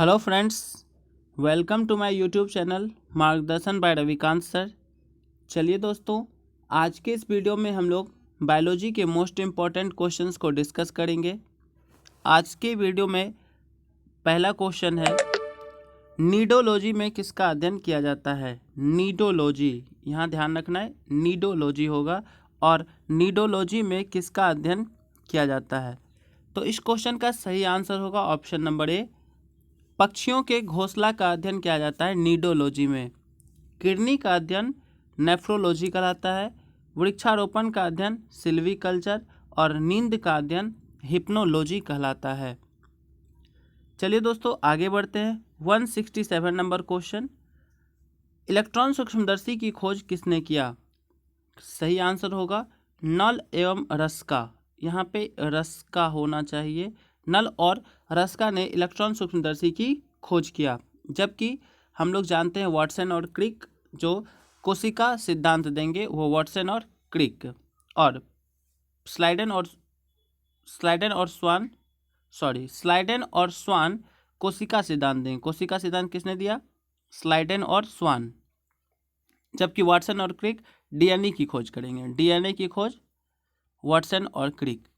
Hello friends, welcome to my YouTube channel Margdarshan by Ravikant sir. चलिए दोस्तों, आज के इस वीडियो में हम लोग बायोलॉजी के मोस्ट इम्पॉर्टेंट क्वेश्चंस को डिस्कस करेंगे। आज के वीडियो में पहला क्वेश्चन है, नीडोलॉजी में किसका अध्ययन किया जाता है। नीडोलॉजी, यहाँ ध्यान रखना है, नीडोलॉजी होगा और नीडोलॉजी में किसका अध्ययन किया जाता है। तो इस क्वेश्चन का सही आंसर होगा ऑप्शन नंबर ए, पक्षियों के घोंसला का अध्ययन किया जाता है नीडोलॉजी में। किडनी का अध्ययन नेफ्रोलॉजी कहलाता है। वृक्षारोपण का अध्ययन सिल्वीकल्चर और नींद का अध्ययन हिप्नोलॉजी कहलाता है। चलिए दोस्तों आगे बढ़ते हैं। 167 नंबर क्वेश्चन, इलेक्ट्रॉन सूक्ष्मदर्शी की खोज किसने किया। सही आंसर होगा नल एवं रस्का। यहाँ पे रस्का होना चाहिए। नल और रस्का ने इलेक्ट्रॉन सूक्ष्मदर्शी की खोज किया, जबकि हम लोग जानते हैं वाटसन और क्रिक जो कोशिका सिद्धांत देंगे वो वाटसन और क्रिक, और स्लाइडेन और स्वान कोशिका सिद्धांत देंगे। कोशिका सिद्धांत किसने दिया, स्लाइडेन और स्वान, जबकि वाटसन और क्रिक डीएनए की खोज करेंगे। डीएनए की खोज वाटसन और क्रिक।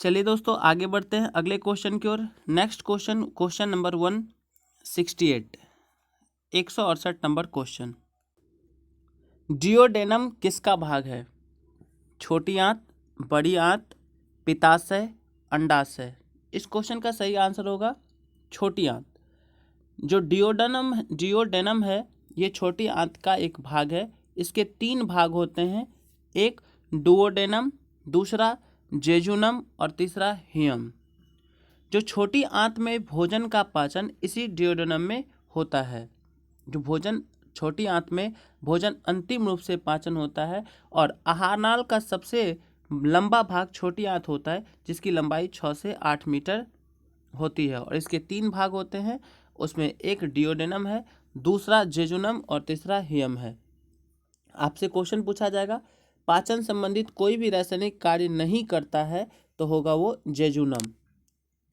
चलिए दोस्तों आगे बढ़ते हैं अगले क्वेश्चन की ओर। Next question number 168, 168 number question, duodenum किसका भाग है। छोटी आंत, बड़ी आंत, पित्ताशय, अंडाशय। इस क्वेश्चन का सही आंसर होगा छोटी आंत। जो डिओडेनम है ये छोटी आंत का एक भाग है। इसके 3 भाग होते हैं, एक डुओडेनम, दूसरा जेजुनम और तीसरा हियम। जो छोटी आंत में भोजन का पाचन इसी डिओडेनम में होता है। जो भोजन छोटी आंत में भोजन अंतिम रूप से पाचन होता है, और आहारनाल का सबसे लंबा भाग छोटी आंत होता है जिसकी लंबाई 6 से 8 मीटर होती है। और इसके 3 भाग होते हैं, उसमें एक डिओडेनम है, दूसरा जेजुनम और तीसरा हियम है। आपसे क्वेश्चन पूछा जाएगा पाचन संबंधित कोई भी रासायनिक कार्य नहीं करता है तो होगा वो जेजुनम।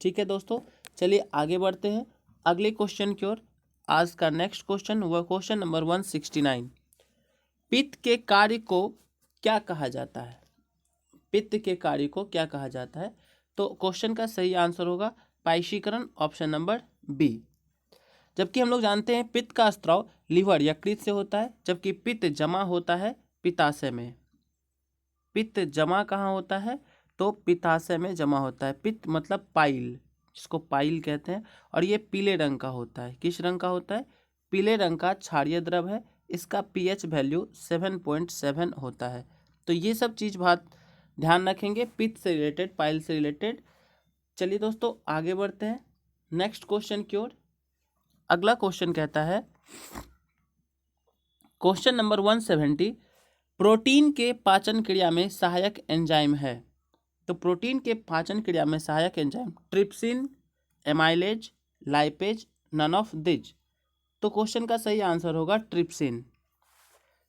ठीक है दोस्तों, चलिए आगे बढ़ते हैं अगले क्वेश्चन की ओर। आज का नेक्स्ट क्वेश्चन वह क्वेश्चन नंबर 169, पित्त के कार्य को क्या कहा जाता है। पित्त के कार्य को क्या कहा जाता है, तो क्वेश्चन का सही आंसर होगा पाइशीकरण, ऑप्शन नंबर बी। जबकि हम लोग जानते हैं पित्त का स्त्राव लीवर यकृत से होता है, जबकि पित्त जमा होता है पित्ताशय में। पित्त जमा कहाँ होता है, तो पित्ताशय में जमा होता है। पित्त मतलब पाइल, जिसको पाइल कहते हैं, और ये पीले रंग का होता है। किस रंग का होता है, पीले रंग का क्षारीय द्रव है। इसका पीएच वैल्यू 7.7 होता है। तो ये सब चीज़ बात ध्यान रखेंगे पित्त से रिलेटेड, पाइल से रिलेटेड। चलिए दोस्तों आगे बढ़ते हैं नेक्स्ट क्वेश्चन की ओर। अगला क्वेश्चन कहता है, क्वेश्चन नंबर 170, प्रोटीन के पाचन क्रिया में सहायक एंजाइम है। तो प्रोटीन के पाचन क्रिया में सहायक enzyme trypsin, amylase, lipase, none of these. तो क्वेश्चन का सही आंसर होगा ट्रिप्सिन।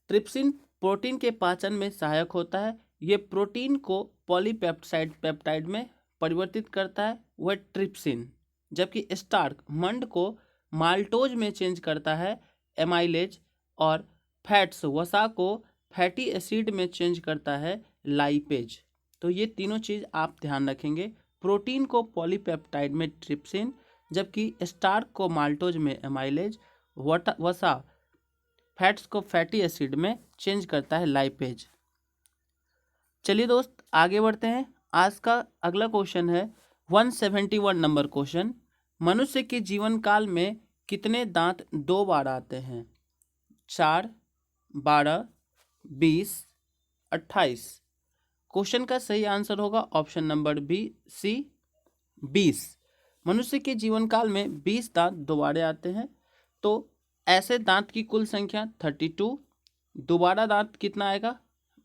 ट्रिप्सिन प्रोटीन के पाचन में सहायक होता है। ये प्रोटीन को पेप्टाइड में परिवर्तित करता है, वह ट्रिप्सिन। जबकि स्टार्क मंड को माल्टोज में चेंज करता है, एमाइलेज, और फैट्स वसा को फैटी एसिड में चेंज करता है, लाइपेज। तो ये तीनों चीज़ आप ध्यान रखेंगे। प्रोटीन को पॉलीपेप्टाइड में ट्रिप्सिन, जबकि स्टार्क को माल्टोज में एमाइलेज, वसा फैट्स को फैटी एसिड में चेंज करता है, लाइपेज। चलिए दोस्त आगे बढ़ते हैं। आज का अगला क्वेश्चन है 171 नंबर क्वेश्चन, मनुष्य के जीवन काल में कितने दांत 2 बार आते हैं। 4, 12, 20, 28। क्वेश्चन का सही आंसर होगा ऑप्शन नंबर बी सी, 20। मनुष्य के जीवन काल में 20 दांत दोबारा आते हैं। तो ऐसे दांत की कुल संख्या 32। दोबारा दांत कितना आएगा,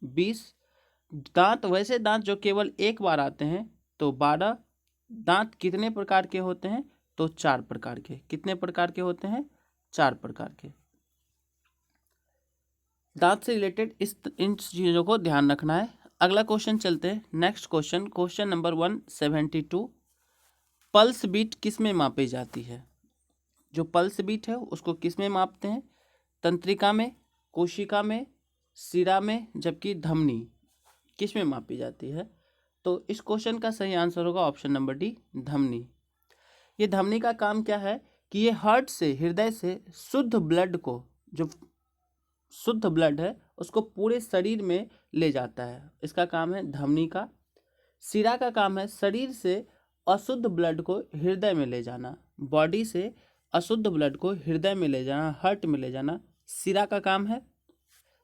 20 दांत। वैसे दांत जो केवल एक बार आते हैं तो 12। दांत कितने प्रकार के होते हैं, तो 4 प्रकार के। कितने प्रकार के होते हैं, 4 प्रकार के। दांत से रिलेटेड इन चीज़ों को ध्यान रखना है। अगला क्वेश्चन चलते हैं next question number 172, pulse beat किस में मापी जाती है? जो पल्स बीट है उसको किस में मापते हैं? तंत्रिका में, कोशिका में, शिरा में, जबकि धमनी किस में मापी जाती है? तो इस क्वेश्चन का सही आंसर होगा ऑप्शन नंबर डी, धमनी। ये धमनी का काम क्या है कि ये हार्ट से, हृदय से शुद्ध ब्लड को, जो शुद्ध ब्लड है उसको पूरे शरीर में ले जाता है, इसका काम है धमनी का। शिरा का काम है शरीर से अशुद्ध ब्लड को हृदय में ले जाना, बॉडी से अशुद्ध ब्लड को हृदय में ले जाना, हार्ट में ले जाना, शिरा का काम है।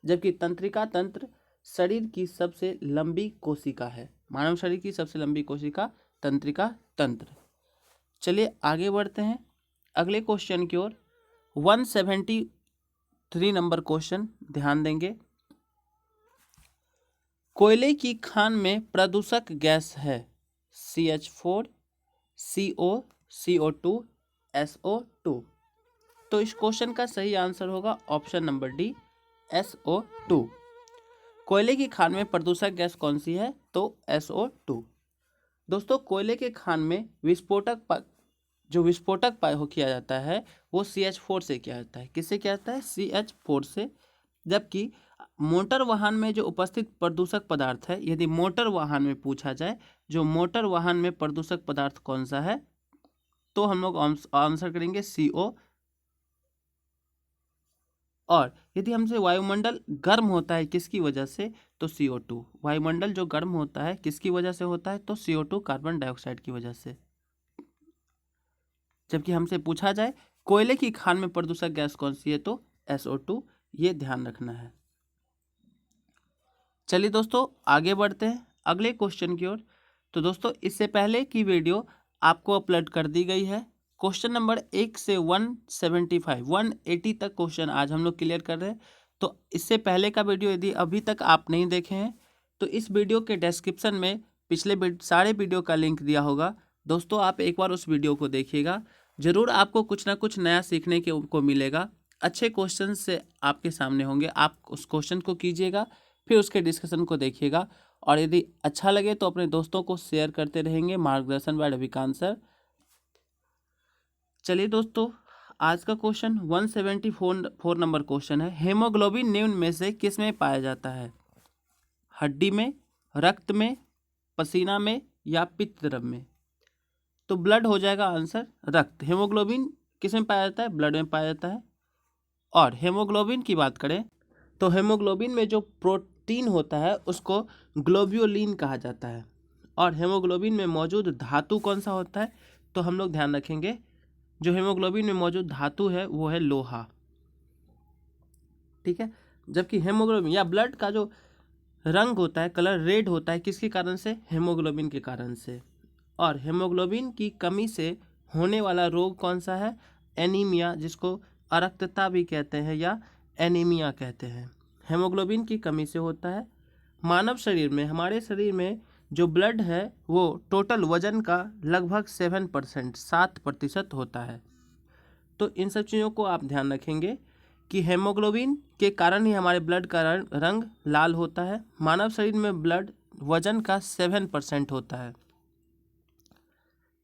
जबकि तंत्रिका तंत्र शरीर की सबसे लंबी कोशिका है, मानव शरीर की सबसे लंबी कोशिका तंत्रिका तंत्र। चलिए आगे बढ़ते हैं अगले क्वेश्चन की ओर। 173 नंबर क्वेश्चन ध्यान देंगे। कोयले की खान में प्रदूषक गैस है CH4, CO, CO2, SO2। तो इस क्वेश्चन का सही आंसर होगा ऑप्शन नंबर डी, SO2। कोयले की खान में प्रदूषक गैस कौन सी है? तो SO2। दोस्तों कोयले के खान में जो विस्फोटक किया जाता है वो CH4 से किया जाता है। किससे किया जाता है? CH4 से। जबकि मोटर वाहन में जो उपस्थित प्रदूषक पदार्थ है, यदि मोटर वाहन में पूछा जाए जो मोटर वाहन में प्रदूषक पदार्थ कौन सा है, तो हम लोग आंसर करेंगे CO। और यदि हमसे वायुमंडल गर्म होता है किसकी वजह से, तो CO2। वायुमंडल जो गर्म होता है किसकी वजह से होता है, तो CO2 कार्बन डाइऑक्साइड की वजह से। जबकि हमसे पूछा जाए कोयले की खान में प्रदूषक गैस कौन सी है, तो SO2। ये ध्यान रखना है। चलिए दोस्तों आगे बढ़ते हैं अगले क्वेश्चन की ओर। तो दोस्तों इससे पहले की वीडियो आपको अपलोड कर दी गई है। क्वेश्चन नंबर 1 से 175 180 तक क्वेश्चन आज हम लोग क्लियर कर रहे हैं। तो इससे पहले का वीडियो यदि अभी तक आप नहीं देखे हैं तो इस वीडियो के डिस्क्रिप्शन में पिछले सारे वीडियो का लिंक दिया होगा। दोस्तों आप एक बार उस वीडियो को देखिएगा, ज़रूर आपको कुछ ना कुछ नया सीखने को मिलेगा। अच्छे क्वेश्चन से आपके सामने होंगे, आप उस क्वेश्चन को कीजिएगा, फिर उसके डिस्कशन को देखिएगा। और यदि अच्छा लगे तो अपने दोस्तों को शेयर करते रहेंगे। मार्गदर्शन बाय रविकांत सर। चलिए दोस्तों आज का क्वेश्चन 174 नंबर क्वेश्चन है। हेमोग्लोबिन निम्न में से किस में पाया जाता है? हड्डी में, रक्त में, पसीना में या पित्त द्रव में? तो ब्लड हो जाएगा आंसर, रक्त। हेमोग्लोबिन किस में पाया जाता है? ब्लड में पाया जाता है। और हेमोग्लोबिन की बात करें तो हेमोग्लोबिन में जो प्रोटीन होता है उसको ग्लोब्यूलिन कहा जाता है। और हेमोग्लोबिन में मौजूद धातु कौन सा होता है? तो हम लोग ध्यान रखेंगे जो हेमोग्लोबिन में मौजूद धातु है वो है लोहा। ठीक है। जबकि हेमोग्लोबिन या ब्लड का जो रंग होता है, कलर रेड होता है, किसके कारण से? हेमोग्लोबिन के कारण से। और हेमोग्लोबिन की कमी से होने वाला रोग कौन सा है? एनीमिया, जिसको अरक्तता भी कहते हैं या एनीमिया कहते हैं। हेमोग्लोबिन की कमी से होता है। मानव शरीर में, हमारे शरीर में जो ब्लड है वो टोटल वजन का लगभग 7% होता है। तो इन सब चीज़ों को आप ध्यान रखेंगे कि हेमोग्लोबिन के कारण ही हमारे ब्लड का रंग लाल होता है। मानव शरीर में ब्लड वजन का 7% होता है।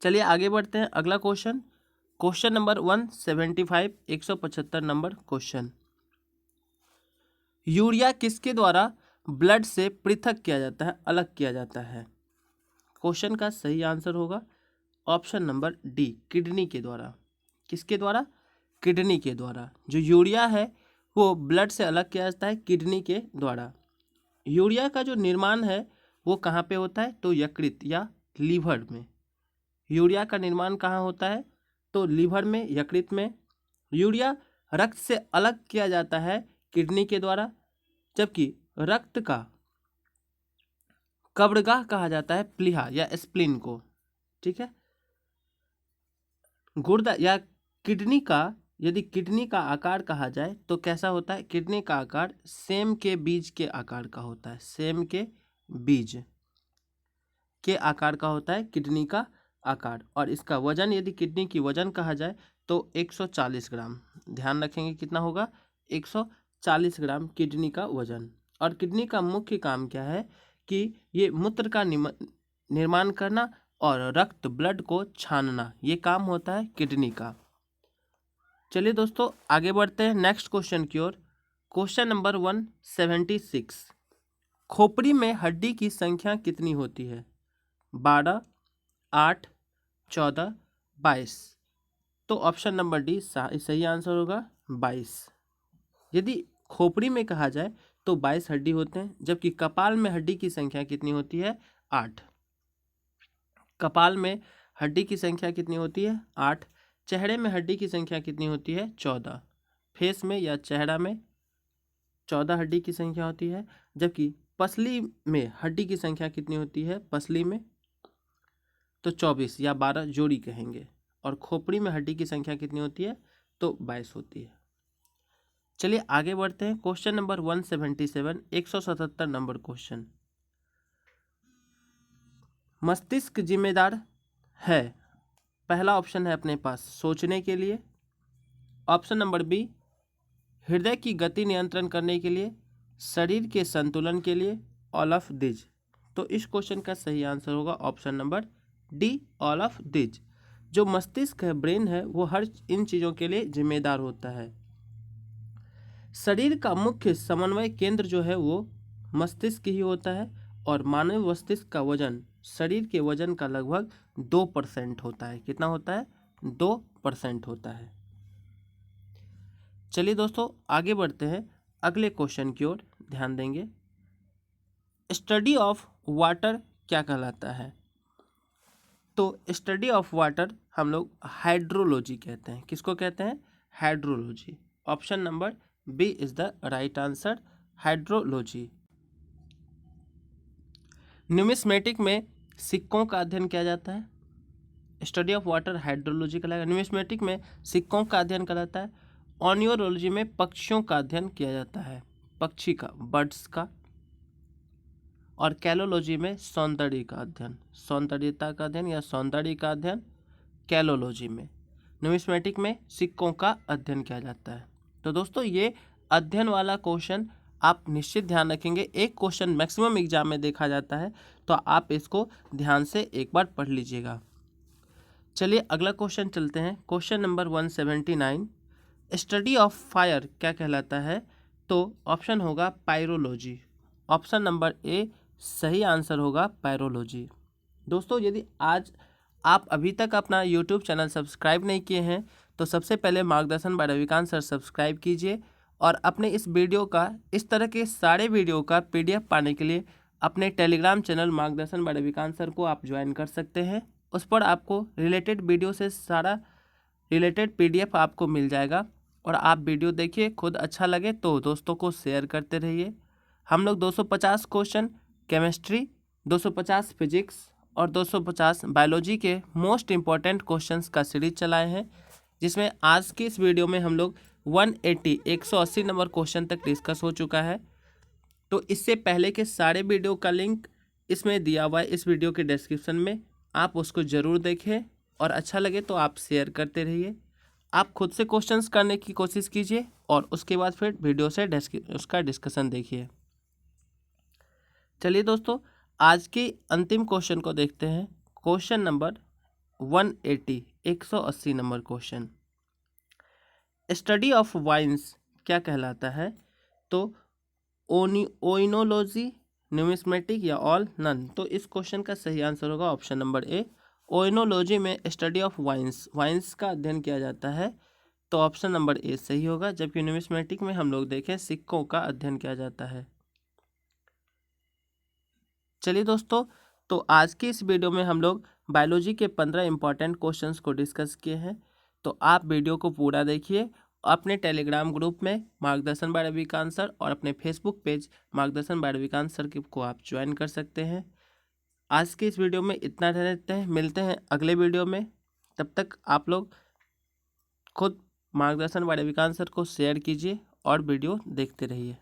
चलिए आगे बढ़ते हैं अगला question. Question number 175 175 number question. Urea किसके द्वारा ब्लड से पृथक किया जाता है, अलग किया जाता है? क्वेश्चन का सही आंसर होगा ऑप्शन नंबर डी, किडनी के द्वारा। किसके द्वारा? किडनी के द्वारा। जो यूरिया है वो ब्लड से अलग किया जाता है किडनी के द्वारा। यूरिया का जो निर्माण है वो कहाँ पे होता है? तो यकृत या लीवर में। यूरिया का निर्माण कहाँ होता है? तो लीवर में, यकृत में। यूरिया रक्त से अलग किया जाता है किडनी के द्वारा। जबकि रक्त का कब्रगाह कहा जाता है प्लीहा या स्प्लीन को। ठीक है। गुर्दा या किडनी का, यदि किडनी का आकार कहा जाए तो कैसा होता है? किडनी का आकार सेम के बीज के आकार का होता है। सेम के बीज के आकार का होता है किडनी का आकार। और इसका वजन, यदि किडनी की वजन कहा जाए तो 140 ग्राम। ध्यान रखेंगे कितना होगा? 140 ग्राम किडनी का वजन। और किडनी का मुख्य काम क्या है कि ये मूत्र का निर्माण करना और रक्त ब्लड को छानना, ये काम होता है किडनी का। चलिए दोस्तों आगे बढ़ते हैं नेक्स्ट क्वेश्चन की ओर। क्वेश्चन नंबर 176, खोपड़ी में हड्डी की संख्या कितनी होती है? 12, 8, 14, 22। तो ऑप्शन नंबर डी सही आंसर होगा 22। यदि खोपड़ी में कहा जाए तो 22 हड्डी होते हैं, जबकि कपाल में हड्डी की संख्या कितनी होती है? 8। कपाल में हड्डी की संख्या कितनी होती है? 8। चेहरे में हड्डी की संख्या कितनी होती है? 14। फेस में या चेहरा में 14 हड्डी की संख्या होती है, जबकि पसली में हड्डी की संख्या कितनी होती है? पसली में तो 24 या 12 जोड़ी कहेंगे, और खोपड़ी में हड्डी की संख्या कितनी होती है? तो 22 होती है। चलिए आगे बढ़ते हैं। Question number 177, 177 number question. मस्तिष्क जिम्मेदार है, पहला ऑप्शन है अपने पास सोचने के लिए, ऑप्शन नंबर बी हृदय की गति नियंत्रण करने के लिए, शरीर के संतुलन के लिए, ऑल ऑफ दिज। तो इस क्वेश्चन का सही आंसर होगा option number D, all of these. जो मस्तिष्क है, ब्रेन है, वो हर इन चीज़ों के लिए जिम्मेदार होता है। शरीर का मुख्य समन्वय केंद्र जो है वो मस्तिष्क ही होता है, और मानव मस्तिष्क का वजन शरीर के वजन का लगभग 2% होता है। कितना होता है? 2% होता है। चलिए दोस्तों आगे बढ़ते हैं अगले क्वेश्चन की ओर ध्यान देंगे। स्टडी ऑफ वाटर क्या कहलाता है? तो स्टडी ऑफ वाटर हम लोग हाइड्रोलॉजी कहते हैं। किसको कहते हैं? Hydrology. Option number B is the right answer, hydrology. Numismatic में सिक्कों का अध्ययन किया जाता है। स्टडी ऑफ वाटर हाइड्रोलॉजी कहलाएगा। न्यूमिस्मेटिक में सिक्कों का अध्ययन कहलाता है। ऑनियोलॉजी में पक्षियों का अध्ययन किया जाता है, पक्षी का, बर्ड्स का। और कैलोलॉजी में सौंदर्य का अध्ययन, सौंदर्यता का अध्ययन या सौंदर्य का अध्ययन कैलोलॉजी में। न्यूमिस्मेटिक में सिक्कों का अध्ययन किया जाता है। तो दोस्तों ये अध्ययन वाला क्वेश्चन आप निश्चित ध्यान रखेंगे। एक क्वेश्चन मैक्सिमम एग्जाम में देखा जाता है, तो आप इसको ध्यान से एक बार पढ़ लीजिएगा। चलिए अगला क्वेश्चन चलते हैं। Question number 179, study of fire क्या कहलाता है? तो ऑप्शन होगा पायरोलॉजी। ऑप्शन नंबर ए सही आंसर होगा पायरोलॉजी। दोस्तों यदि आज आप अभी तक अपना यूट्यूब चैनल सब्सक्राइब नहीं किए हैं तो सबसे पहले मार्गदर्शन बाय रविकांत सर सब्सक्राइब कीजिए, और अपने इस वीडियो का, इस तरह के सारे वीडियो का PDF पाने के लिए अपने Telegram channel Margdarshan by Ravikant sir को आप ज्वाइन कर सकते हैं। उस पर आपको रिलेटेड वीडियो से सारा रिलेटेड PDF आपको मिल जाएगा, और आप वीडियो देखिए, खुद अच्छा लगे तो दोस्तों को शेयर करते रहिए। हम लोग 250 क्वेश्चन केमिस्ट्री, 250 फिजिक्स और 250 बायोलॉजी के मोस्ट इम्पॉर्टेंट क्वेश्चंस का सीरीज चलाए हैं, जिसमें आज की इस वीडियो में हम लोग 180 नंबर क्वेश्चन तक डिस्कस हो चुका है। तो इससे पहले के सारे वीडियो का लिंक इसमें दिया हुआ है, इस वीडियो के डिस्क्रिप्शन में, आप उसको ज़रूर देखें, और अच्छा लगे तो आप शेयर करते रहिए। आप खुद से क्वेश्चंस करने की कोशिश कीजिए, और उसके बाद फिर वीडियो से उसका डिस्कशन देखिए। चलिए दोस्तों आज के अंतिम क्वेश्चन को देखते हैं। Question number 180 number question. Study of wines क्या कहलाता है? तो ओइनोलॉजी, न्यूमिस्मेटिक या ऑल नन। तो इस क्वेश्चन का सही आंसर होगा ऑप्शन नंबर ए, ओइनोलॉजी में स्टडी ऑफ वाइन्स, वाइन्स का अध्ययन किया जाता है। तो ऑप्शन नंबर ए सही होगा। जबकि न्यूमिस्मेटिक में हम लोग देखें सिक्कों का अध्ययन किया जाता है। चलिए दोस्तों तो आज की इस वीडियो में हम लोग बायोलॉजी के 15 इंपॉर्टेंट क्वेश्चंस को डिस्कस किए हैं। तो आप वीडियो को पूरा देखिए, अपने टेलीग्राम ग्रुप में मार्गदर्शन बाय रविकांत सर और अपने फेसबुक पेज मार्गदर्शन बाय रविकांत सर को आप ज्वाइन कर सकते हैं। आज की इस वीडियो में इतना रहते हैं, मिलते हैं अगले वीडियो में। तब तक आप लोग खुद मार्गदर्शन बाय रविकांत सर को शेयर कीजिए और वीडियो देखते रहिए।